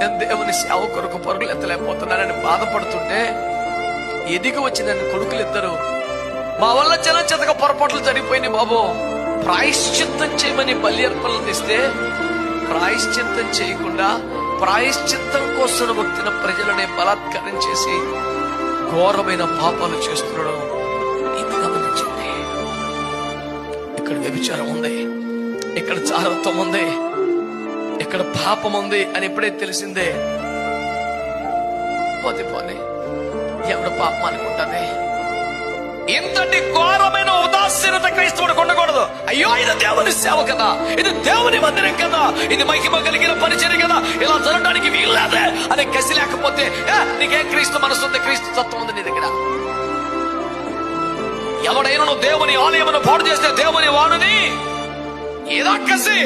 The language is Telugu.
నేను దేవుని సేవ కొరకు పరుగులు ఎత్తలేకపోతున్నానని బాధపడుతుంటే ఎదిగి వచ్చిన కొడుకులు ఇద్దరు, మా వల్ల చిన్న చితక పొరపాట్లు జరిగిపోయినాయి బాబు, ప్రాయశ్చిత్తం చేయమని బలి అర్పణలు ఇస్తే ప్రాయశ్చిత్తం చేయకుండా ప్రాయశ్చిత్తం కోసం వచ్చిన ప్రజలని బలాత్కారం చేసి ఘోరమైన పాపాలు చేస్తున్నాడు. ఇది గమనించండి. ఇక్కడ వ్యభిచారం ఉంది, ఇక్కడ చారత్వం ఉంది, ఇక్కడ పాపం ఉంది అని ఎప్పుడైతే తెలిసిందే పోతే ఎవడు పాపం అనుకుంటానే. ఇంతటి ఘోరమైన ఉదాసీనత క్రైస్తవుడికి ఉండకూడదు. అయ్యో ఇది దేవుని సేవ కదా, ఇది దేవుని మందిరం కదా, ఇది మహిమ కలిగిన పరిచర్య కదా, ఇలా జరగడానికి వీల్లేదే అని కసి లేకపోతే నీకేం క్రీస్తు మనసు ఉంది, క్రీస్తు తత్వం ఉంది నీ దగ్గర. ఎవడైనా నువ్వు దేవుని ఆలయమును పాడు చేస్తే దేవుని వాడుని ఏదో కసి